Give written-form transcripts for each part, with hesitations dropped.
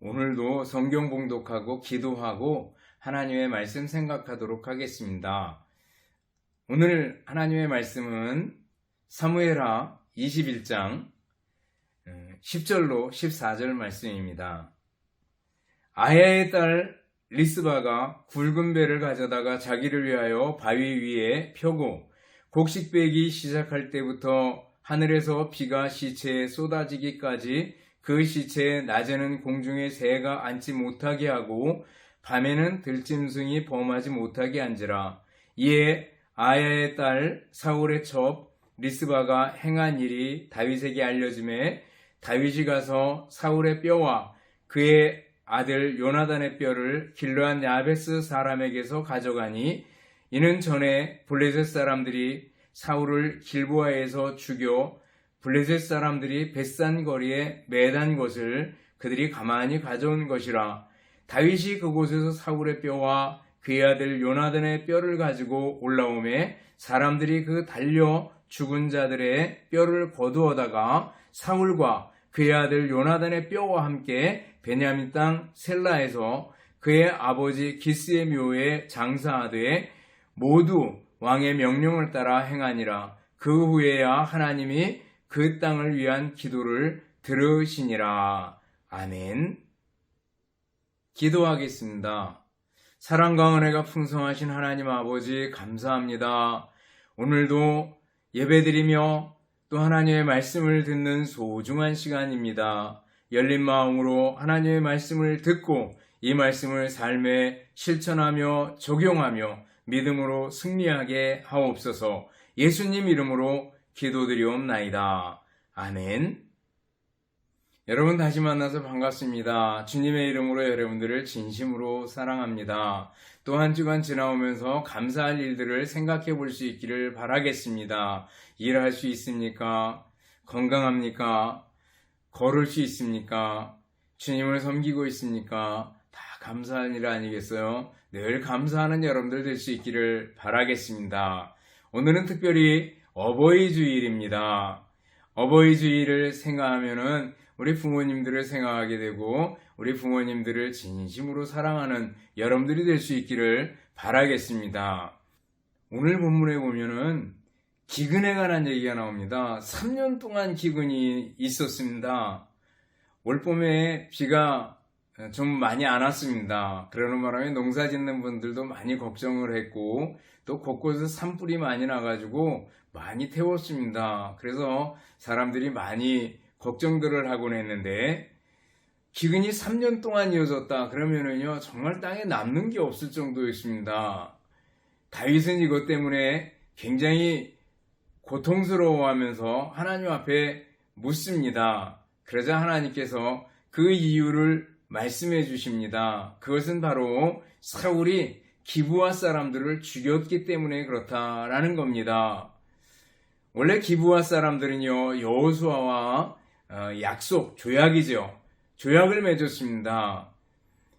오늘도 성경 봉독하고 기도하고 하나님의 말씀 생각하도록 하겠습니다. 오늘 하나님의 말씀은 사무엘하 21장 10절로 14절 말씀입니다. 아야의 딸 리스바가 굵은 배를 가져다가 자기를 위하여 바위 위에 펴고 곡식 빼기 시작할 때부터 하늘에서 비가 시체에 쏟아지기까지 그 시체에 낮에는 공중에 새가 앉지 못하게 하고 밤에는 들짐승이 범하지 못하게 한지라. 이에 아야의 딸 사울의 첩 리스바가 행한 일이 다윗에게 알려짐에 다윗이 가서 사울의 뼈와 그의 아들 요나단의 뼈를 길르앗 야베스 사람에게서 가져가니 이는 전에 블레셋 사람들이 사울을 길보아에서 죽여 블레셋 사람들이 벳산 거리에 매단 것을 그들이 가만히 가져온 것이라. 다윗이 그곳에서 사울의 뼈와 그의 아들 요나단의 뼈를 가지고 올라오매 사람들이 그 달려 죽은 자들의 뼈를 거두어다가 사울과 그의 아들 요나단의 뼈와 함께 베냐민 땅 셀라에서 그의 아버지 기스의 묘에 장사하되 모두 왕의 명령을 따라 행하니라. 그 후에야 하나님이 그 땅을 위한 기도를 들으시니라. 아멘. 기도하겠습니다. 사랑과 은혜가 풍성하신 하나님 아버지 감사합니다. 오늘도 예배드리며 또 하나님의 말씀을 듣는 소중한 시간입니다. 열린 마음으로 하나님의 말씀을 듣고 이 말씀을 삶에 실천하며 적용하며 믿음으로 승리하게 하옵소서. 예수님 이름으로 기도드리옵나이다. 아멘. 여러분 다시 만나서 반갑습니다. 주님의 이름으로 여러분들을 진심으로 사랑합니다. 또 한 주간 지나오면서 감사할 일들을 생각해 볼 수 있기를 바라겠습니다. 일할 수 있습니까? 건강합니까? 걸을 수 있습니까? 주님을 섬기고 있습니까? 다 감사할 일 아니겠어요? 늘 감사하는 여러분들 될 수 있기를 바라겠습니다. 오늘은 특별히 어버이 주일입니다. 어버이 주일을 생각하면은 우리 부모님들을 생각하게 되고 우리 부모님들을 진심으로 사랑하는 여러분들이 될 수 있기를 바라겠습니다. 오늘 본문에 보면은 기근에 관한 얘기가 나옵니다. 3년 동안 기근이 있었습니다. 올봄에 비가 좀 많이 안 왔습니다. 그러는 바람에 농사 짓는 분들도 많이 걱정을 했고 또 곳곳에서 산불이 많이 나가지고 많이 태웠습니다. 그래서 사람들이 많이 걱정들을 하곤 했는데 기근이 3년 동안 이어졌다 그러면은요 정말 땅에 남는 게 없을 정도였습니다. 다윗은 이것 때문에 굉장히 고통스러워하면서 하나님 앞에 묻습니다. 그러자 하나님께서 그 이유를 말씀해 주십니다. 그것은 바로 사울이 기브아 사람들을 죽였기 때문에 그렇다라는 겁니다. 원래 기브아 사람들은요 여호수아와 약속, 조약이죠. 조약을 맺었습니다.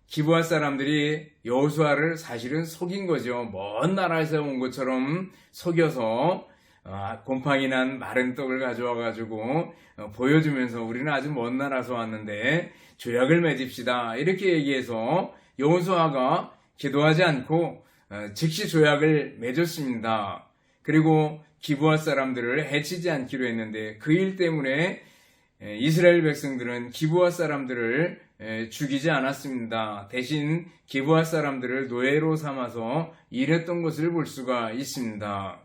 기브아 사람들이 여호수아를 사실은 속인 거죠. 먼 나라에서 온 것처럼 속여서 곰팡이 난 마른 떡을 가져와 가지고 보여주면서 우리는 아주 먼 나라에서 왔는데 조약을 맺읍시다 이렇게 얘기해서 여호수아가 기도하지 않고 즉시 조약을 맺었습니다. 그리고 기브아 사람들을 해치지 않기로 했는데 그 일 때문에 이스라엘 백성들은 기브아 사람들을 죽이지 않았습니다. 대신 기브아 사람들을 노예로 삼아서 일했던 것을 볼 수가 있습니다.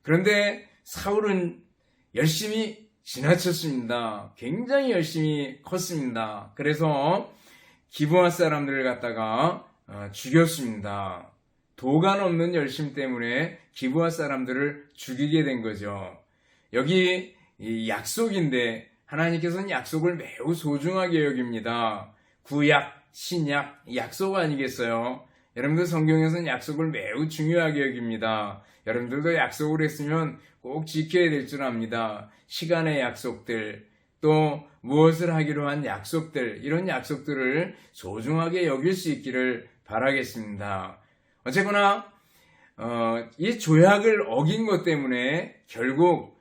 그런데 사울은 열심히 지나쳤습니다. 굉장히 열심히 컸습니다. 그래서 기브아 사람들을 갖다가 죽였습니다. 도가 넘는 열심 때문에 기브아 사람들을 죽이게 된 거죠. 여기 이 약속인데 하나님께서는 약속을 매우 소중하게 여깁니다. 구약, 신약, 약속 아니겠어요? 여러분들 성경에서는 약속을 매우 중요하게 여깁니다. 여러분들도 약속을 했으면 꼭 지켜야 될 줄 압니다. 시간의 약속들, 또 무엇을 하기로 한 약속들, 이런 약속들을 소중하게 여길 수 있기를 바라겠습니다. 어쨌거나 이 조약을 어긴 것 때문에 결국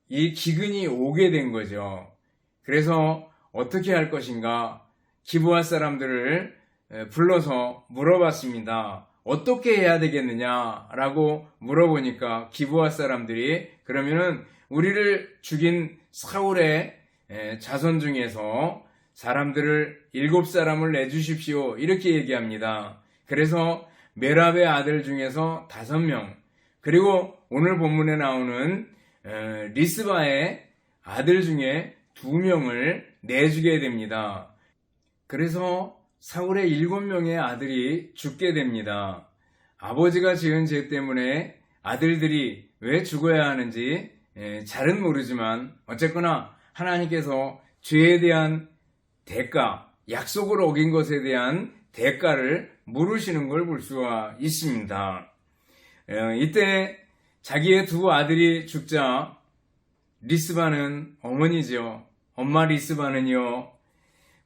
이 기근이 오게 된 거죠. 그래서 어떻게 할 것인가 기브앗 사람들을 불러서 물어봤습니다. 어떻게 해야 되겠느냐라고 물어보니까 기브앗 사람들이 그러면은 우리를 죽인 사울의 자손 중에서 사람들을 7사람을 내주십시오. 이렇게 얘기합니다. 그래서 메랍의 아들 중에서 5명, 그리고 오늘 본문에 나오는 리스바의 아들 중에 2명을 내주게 됩니다. 그래서 사울의 7명의 아들이 죽게 됩니다. 아버지가 지은 죄 때문에 아들들이 왜 죽어야 하는지 잘은 모르지만 어쨌거나 하나님께서 죄에 대한 대가, 약속을 어긴 것에 대한 대가를 물으시는 걸 볼 수가 있습니다. 이때 자기의 2 아들이 죽자 리스바는 어머니죠. 엄마 리스바는요,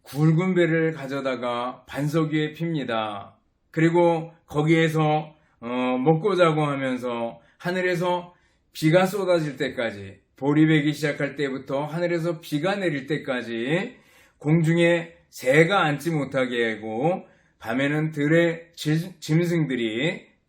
굵은 배를 가져다가 반석 위에 핍니다. 그리고 거기에서 먹고 자고 하면서 하늘에서 비가 쏟아질 때까지, 보리 배기 시작할 때부터 하늘에서 비가 내릴 때까지 공중에 새가 앉지 못하게 하고 밤에는 들의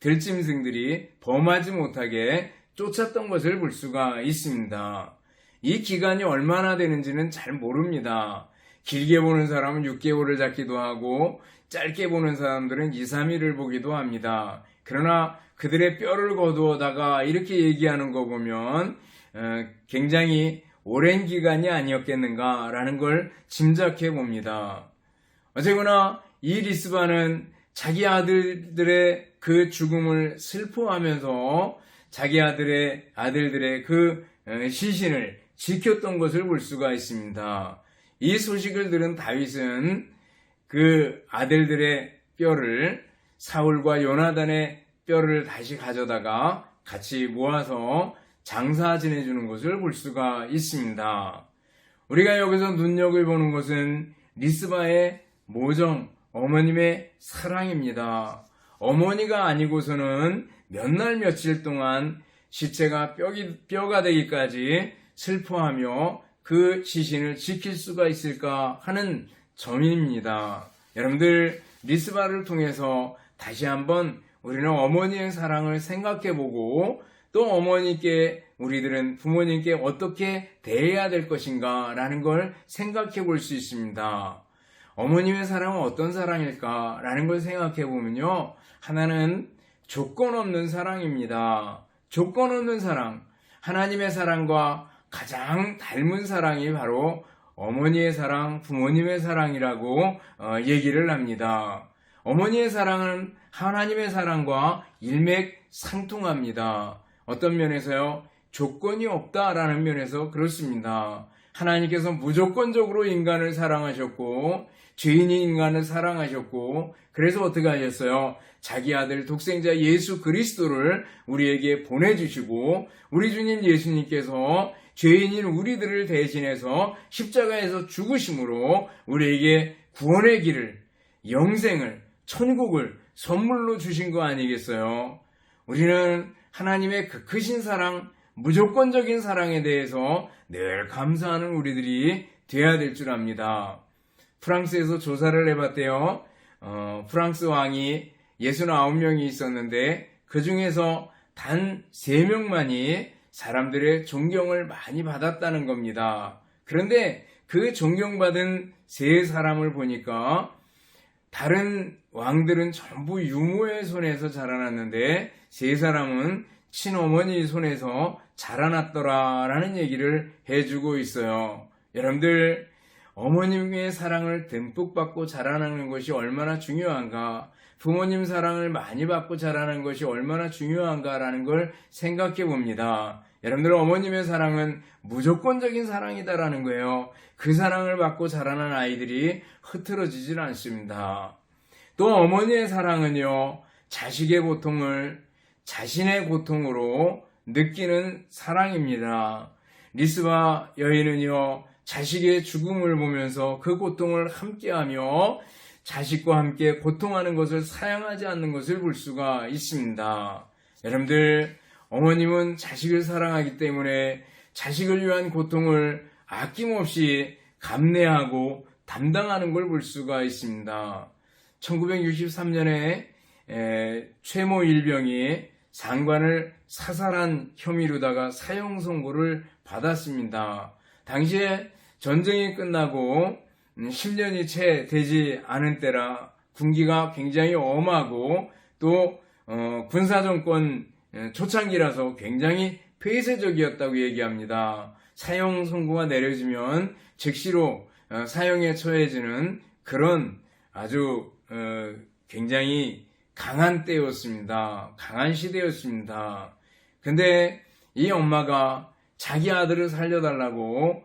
들짐승들이 범하지 못하게 쫓았던 것을 볼 수가 있습니다. 이 기간이 얼마나 되는지는 잘 모릅니다. 길게 보는 사람은 6개월을 잡기도 하고 짧게 보는 사람들은 2, 3일을 보기도 합니다. 그러나 그들의 뼈를 거두어다가 이렇게 얘기하는 거 보면 굉장히 오랜 기간이 아니었겠는가라는 걸 짐작해 봅니다. 어쨌거나 이 리스바는 자기 아들들의 그 죽음을 슬퍼하면서 자기 아들들의 그 시신을 지켰던 것을 볼 수가 있습니다. 이 소식을 들은 다윗은 그 아들들의 뼈를, 사울과 요나단의 뼈를 다시 가져다가 같이 모아서 장사 지내주는 것을 볼 수가 있습니다. 우리가 여기서 눈여겨보는 것은 리스바의 모정, 어머님의 사랑입니다. 어머니가 아니고서는 몇 날 며칠 동안 시체가 뼈가 되기까지 슬퍼하며 그 시신을 지킬 수가 있을까 하는 점입니다. 여러분들, 리스바를 통해서 다시 한번 우리는 어머니의 사랑을 생각해보고 또 어머니께, 우리들은 부모님께 어떻게 대해야 될 것인가 라는 걸 생각해 볼 수 있습니다. 어머님의 사랑은 어떤 사랑일까 라는 걸 생각해 보면요, 하나는 조건 없는 사랑입니다. 조건 없는 사랑, 하나님의 사랑과 가장 닮은 사랑이 바로 어머니의 사랑, 부모님의 사랑이라고 얘기를 합니다. 어머니의 사랑은 하나님의 사랑과 일맥상통합니다. 어떤 면에서요, 조건이 없다라는 면에서 그렇습니다. 하나님께서 무조건적으로 인간을 사랑하셨고 죄인인 인간을 사랑하셨고, 그래서 어떻게 하셨어요? 자기 아들 독생자 예수 그리스도를 우리에게 보내주시고, 우리 주님 예수님께서 죄인인 우리들을 대신해서 십자가에서 죽으심으로 우리에게 구원의 길을, 영생을, 천국을 선물로 주신 거 아니겠어요? 우리는 하나님의 그 크신 사랑, 무조건적인 사랑에 대해서 늘 감사하는 우리들이 되어야 될 줄 압니다. 프랑스에서 조사를 해봤대요. 프랑스 왕이 69명이 있었는데 그 중에서 단 3명만이 사람들의 존경을 많이 받았다는 겁니다. 그런데 그 존경받은 3사람을 보니까 다른 왕들은 전부 유모의 손에서 자라났는데 3사람은 친어머니 손에서 자라났더라라는 얘기를 해주고 있어요. 여러분들, 어머님의 사랑을 듬뿍 받고 자라나는 것이 얼마나 중요한가, 부모님 사랑을 많이 받고 자라는 것이 얼마나 중요한가라는 걸 생각해 봅니다. 여러분들, 어머님의 사랑은 무조건적인 사랑이다라는 거예요. 그 사랑을 받고 자라는 아이들이 흐트러지질 않습니다. 또 어머니의 사랑은요, 자식의 고통을 자신의 고통으로 느끼는 사랑입니다. 리스바 여인은요, 자식의 죽음을 보면서 그 고통을 함께하며 자식과 함께 고통하는 것을 사양하지 않는 것을 볼 수가 있습니다. 여러분들, 어머님은 자식을 사랑하기 때문에 자식을 위한 고통을 아낌없이 감내하고 담당하는 걸 볼 수가 있습니다. 1963년에 최모 일병이 상관을 사살한 혐의로다가 사형 선고를 받았습니다. 당시에 전쟁이 끝나고 10년이 채 되지 않은 때라 군기가 굉장히 엄하고 또 군사정권 초창기라서 굉장히 폐쇄적이었다고 얘기합니다. 사형 선고가 내려지면 즉시로 사형에 처해지는 그런 아주 굉장히 강한 때였습니다. 강한 시대였습니다. 근데 이 엄마가 자기 아들을 살려달라고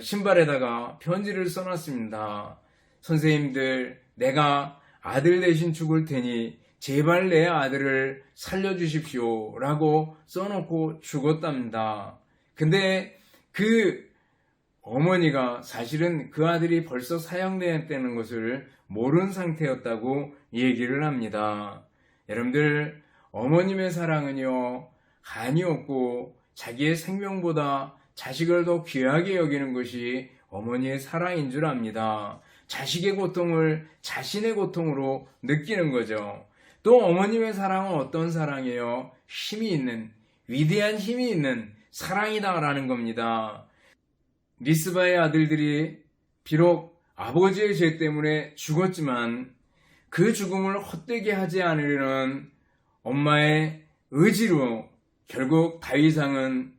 신발에다가 편지를 써놨습니다. 선생님들, 내가 아들 대신 죽을 테니 제발 내 아들을 살려주십시오 라고 써놓고 죽었답니다. 근데 그 어머니가 사실은 그 아들이 벌써 사형되었다는 것을 모르는 상태였다고 얘기를 합니다. 여러분들, 어머님의 사랑은요, 한이 없고 자기의 생명보다 자식을 더 귀하게 여기는 것이 어머니의 사랑인 줄 압니다. 자식의 고통을 자신의 고통으로 느끼는 거죠. 또 어머님의 사랑은 어떤 사랑이에요? 힘이 있는, 위대한 힘이 있는 사랑이다라는 겁니다. 리스바의 아들들이 비록 아버지의 죄 때문에 죽었지만 그 죽음을 헛되게 하지 않으려는 엄마의 의지로 결국 다윗왕은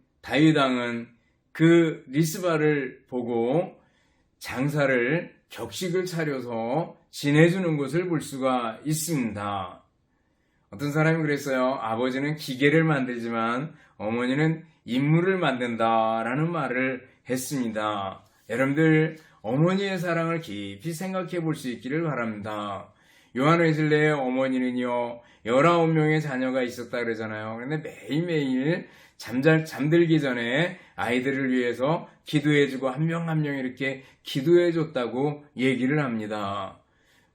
그 리스바를 보고 장사를 격식을 차려서 지내주는 것을 볼 수가 있습니다. 어떤 사람이 그랬어요. 아버지는 기계를 만들지만 어머니는 인물을 만든다라는 말을 했습니다. 여러분들, 어머니의 사랑을 깊이 생각해 볼 수 있기를 바랍니다. 요한 웨슬레의 어머니는요, 19명의 자녀가 있었다 그러잖아요. 그런데 매일매일 잠들기 전에 아이들을 위해서 기도해주고 한 명 한 명 이렇게 기도해줬다고 얘기를 합니다.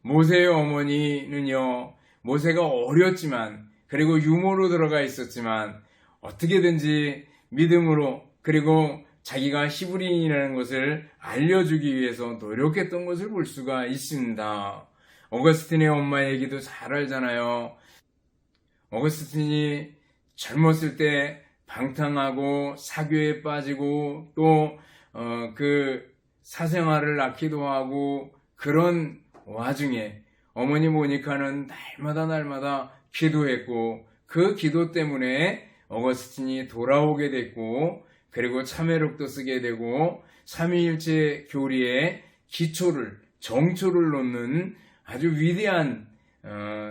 모세의 어머니는요, 모세가 어렸지만 그리고 유모로 들어가 있었지만 어떻게든지 믿음으로 그리고 자기가 히브리인이라는 것을 알려주기 위해서 노력했던 것을 볼 수가 있습니다. 어거스틴의 엄마 얘기도 잘 알잖아요. 어거스틴이 젊었을 때 방탕하고 사교에 빠지고 또 그 사생활을 낳기도 하고 그런 와중에 어머니 모니카는 날마다 기도했고 그 기도 때문에 어거스틴이 돌아오게 됐고 그리고 참회록도 쓰게 되고 삼위일체 교리의 정초를 놓는 아주 위대한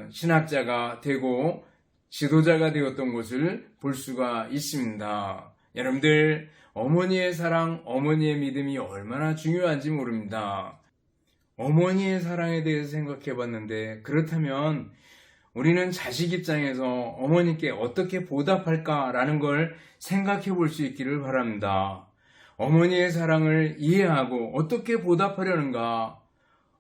신학자가 되고 지도자가 되었던 것을 볼 수가 있습니다. 여러분들, 어머니의 사랑, 어머니의 믿음이 얼마나 중요한지 모릅니다. 어머니의 사랑에 대해서 생각해 봤는데 그렇다면 우리는 자식 입장에서 어머니께 어떻게 보답할까라는 걸 생각해 볼 수 있기를 바랍니다. 어머니의 사랑을 이해하고 어떻게 보답하려는가,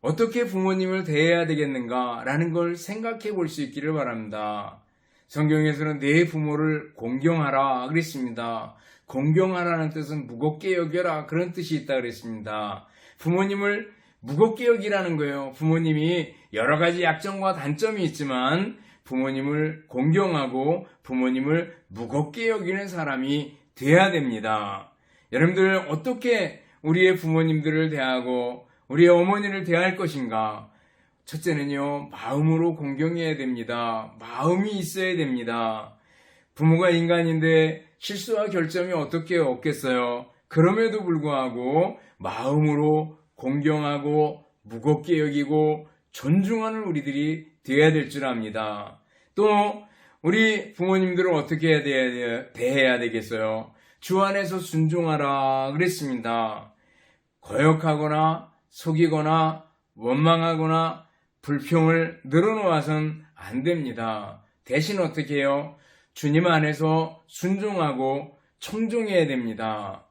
어떻게 부모님을 대해야 되겠는가라는 걸 생각해 볼 수 있기를 바랍니다. 성경에서는 내 부모를 공경하라 그랬습니다. 공경하라는 뜻은 무겁게 여겨라 그런 뜻이 있다 그랬습니다. 부모님을 무겁게 여기라는 거예요. 부모님이 여러 가지 약점과 단점이 있지만 부모님을 공경하고 부모님을 무겁게 여기는 사람이 돼야 됩니다. 여러분들, 어떻게 우리의 부모님들을 대하고 우리의 어머니를 대할 것인가? 첫째는요, 마음으로 공경해야 됩니다. 마음이 있어야 됩니다. 부모가 인간인데 실수와 결점이 어떻게 없겠어요? 그럼에도 불구하고 마음으로 공경하고 무겁게 여기고 존중하는 우리들이 되어야 될 줄 압니다. 또 우리 부모님들을 어떻게 대해야 되겠어요? 주 안에서 순종하라 그랬습니다. 거역하거나 속이거나 원망하거나 불평을 늘어놓아선 안 됩니다. 대신 어떻게 해요? 주님 안에서 순종하고 청종해야 됩니다.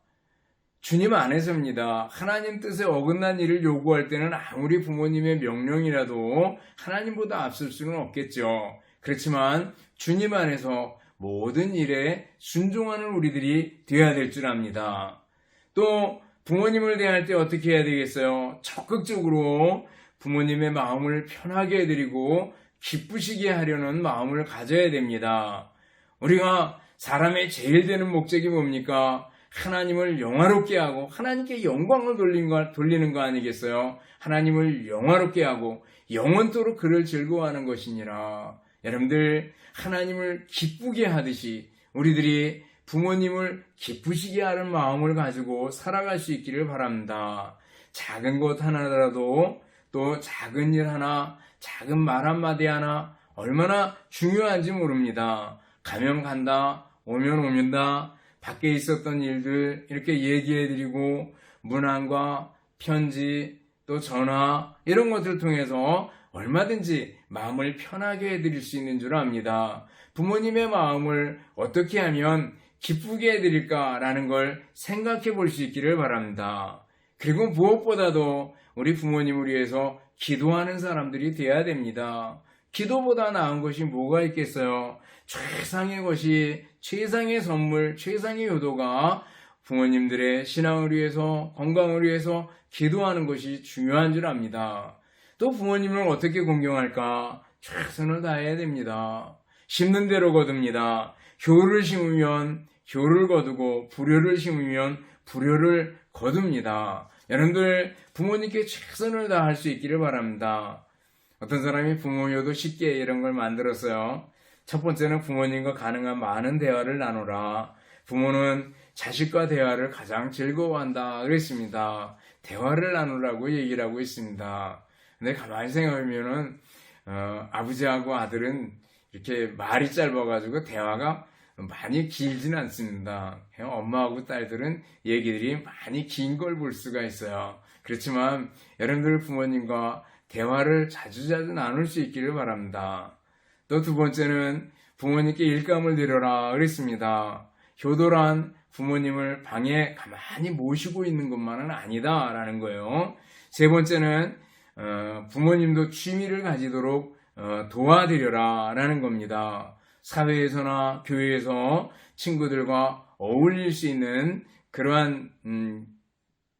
주님 안에서입니다. 하나님 뜻에 어긋난 일을 요구할 때는 아무리 부모님의 명령이라도 하나님보다 앞설 수는 없겠죠. 그렇지만 주님 안에서 모든 일에 순종하는 우리들이 되어야 될 줄 압니다. 또 부모님을 대할 때 어떻게 해야 되겠어요? 적극적으로 부모님의 마음을 편하게 해드리고 기쁘시게 하려는 마음을 가져야 됩니다. 우리가 사람의 제일 되는 목적이 뭡니까? 하나님을 영화롭게 하고 하나님께 영광을 돌리는 거 아니겠어요? 하나님을 영화롭게 하고 영원토록 그를 즐거워하는 것이니라. 여러분들, 하나님을 기쁘게 하듯이 우리들이 부모님을 기쁘시게 하는 마음을 가지고 살아갈 수 있기를 바랍니다. 작은 것 하나라도, 또 작은 일 하나, 작은 말 한마디 하나 얼마나 중요한지 모릅니다. 가면 간다, 오면 옵니다. 밖에 있었던 일들 이렇게 얘기해드리고 문안과 편지, 또 전화 이런 것들을 통해서 얼마든지 마음을 편하게 해드릴 수 있는 줄 압니다. 부모님의 마음을 어떻게 하면 기쁘게 해드릴까라는 걸 생각해 볼 수 있기를 바랍니다. 그리고 무엇보다도 우리 부모님을 위해서 기도하는 사람들이 되어야 됩니다. 기도보다 나은 것이 뭐가 있겠어요? 최상의 것이, 최상의 선물, 최상의 효도가 부모님들의 신앙을 위해서, 건강을 위해서 기도하는 것이 중요한 줄 압니다. 또 부모님을 어떻게 공경할까? 최선을 다해야 됩니다. 심는 대로 거둡니다. 효를 심으면 효를 거두고 불효를 심으면 불효를 거둡니다. 여러분들, 부모님께 최선을 다할 수 있기를 바랍니다. 어떤 사람이 부모여도 쉽게 이런 걸 만들었어요. 첫 번째는 부모님과 가능한 많은 대화를 나누라. 부모는 자식과 대화를 가장 즐거워한다 그랬습니다. 대화를 나누라고 얘기를 하고 있습니다. 근데 가만히 생각하면은 아버지하고 아들은 이렇게 말이 짧아가지고 대화가 많이 길지는 않습니다. 엄마하고 딸들은 얘기들이 많이 긴 걸 볼 수가 있어요. 그렇지만 여러분들 부모님과 대화를 자주자주 나눌 수 있기를 바랍니다. 또 두 번째는 부모님께 일감을 드려라 그랬습니다. 효도란 부모님을 방에 가만히 모시고 있는 것만은 아니다라는 거예요. 세 번째는 부모님도 취미를 가지도록 도와드려라 라는 겁니다. 사회에서나 교회에서 친구들과 어울릴 수 있는 그러한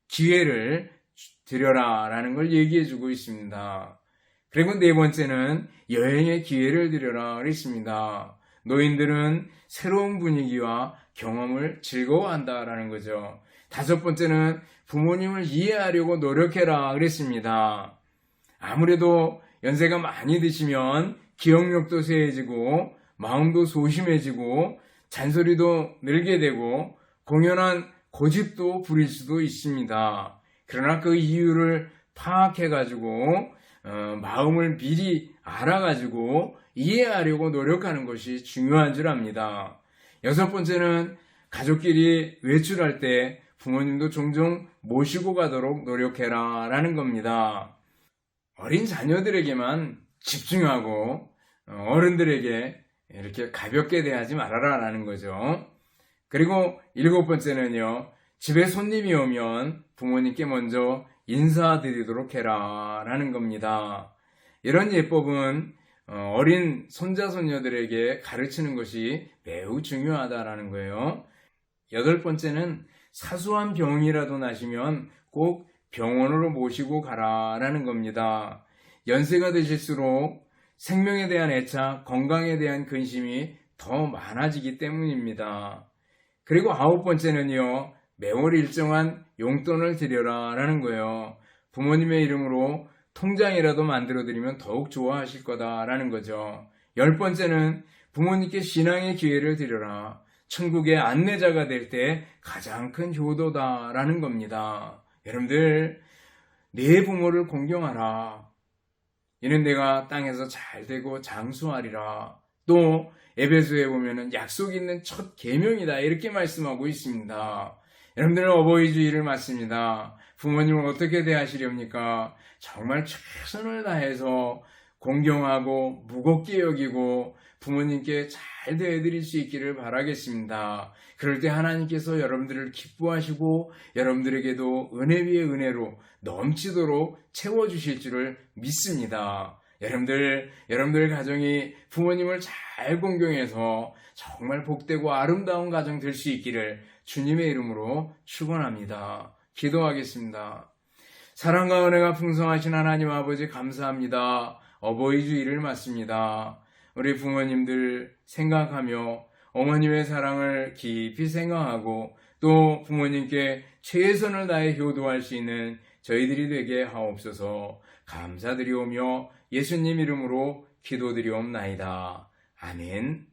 기회를 드려라 라는 걸 얘기해 주고 있습니다. 그리고 네 번째는 여행의 기회를 드려라 그랬습니다. 노인들은 새로운 분위기와 경험을 즐거워한다라는 거죠. 다섯 번째는 부모님을 이해하려고 노력해라 그랬습니다. 아무래도 연세가 많이 드시면 기억력도 쇠해지고 마음도 소심해지고 잔소리도 늘게 되고 공연한 고집도 부릴 수도 있습니다. 그러나 그 이유를 파악해가지고 마음을 미리 알아가지고 이해하려고 노력하는 것이 중요한 줄 압니다. 여섯 번째는 가족끼리 외출할 때 부모님도 종종 모시고 가도록 노력해라 라는 겁니다. 어린 자녀들에게만 집중하고 어른들에게 이렇게 가볍게 대하지 말아라 라는 거죠. 그리고 일곱 번째는요, 집에 손님이 오면 부모님께 먼저 인사드리도록 해라 라는 겁니다. 이런 예법은 어린 손자 손녀들에게 가르치는 것이 매우 중요하다라는 거예요. 여덟 번째는 사소한 병이라도 나시면 꼭 병원으로 모시고 가라라는 겁니다. 연세가 드실수록 생명에 대한 애착, 건강에 대한 근심이 더 많아지기 때문입니다. 그리고 아홉 번째는요, 매월 일정한 용돈을 드려라라는 거예요. 부모님의 이름으로 통장이라도 만들어드리면 더욱 좋아하실 거다라는 거죠. 열 번째는 부모님께 신앙의 기회를 드려라. 천국의 안내자가 될 때 가장 큰 효도다라는 겁니다. 여러분들, 내 부모를 공경하라. 이는 내가 땅에서 잘 되고 장수하리라. 또 에베소에 보면은 약속 있는 첫 계명이다 이렇게 말씀하고 있습니다. 여러분들은 어버이 주일을 맞습니다. 부모님을 어떻게 대하시렵니까? 정말 최선을 다해서 공경하고 무겁게 여기고 부모님께 잘 대해드릴 수 있기를 바라겠습니다. 그럴 때 하나님께서 여러분들을 기뻐하시고 여러분들에게도 은혜 위에 은혜로 넘치도록 채워주실 줄을 믿습니다. 여러분들 가정이 부모님을 잘 공경해서 정말 복되고 아름다운 가정 될 수 있기를 주님의 이름으로 축원합니다. 기도하겠습니다. 사랑과 은혜가 풍성하신 하나님 아버지 감사합니다. 어버이 주일을 맞습니다. 우리 부모님들 생각하며 어머님의 사랑을 깊이 생각하고 또 부모님께 최선을 다해 효도할 수 있는 저희들이 되게 하옵소서. 감사드리오며 예수님 이름으로 기도드리옵나이다. 아멘.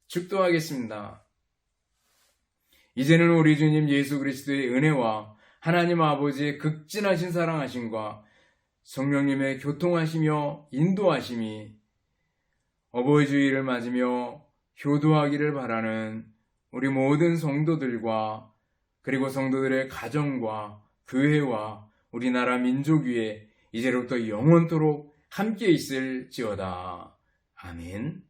축도하겠습니다. 이제는 우리 주님 예수 그리스도의 은혜와 하나님 아버지의 극진하신 사랑하심과 성령님의 교통하시며 인도하심이 어버이 주일을 맞으며 효도하기를 바라는 우리 모든 성도들과 그리고 성도들의 가정과 교회와 우리나라 민족 위에 이제로부터 영원토록 함께 있을지어다. 아멘.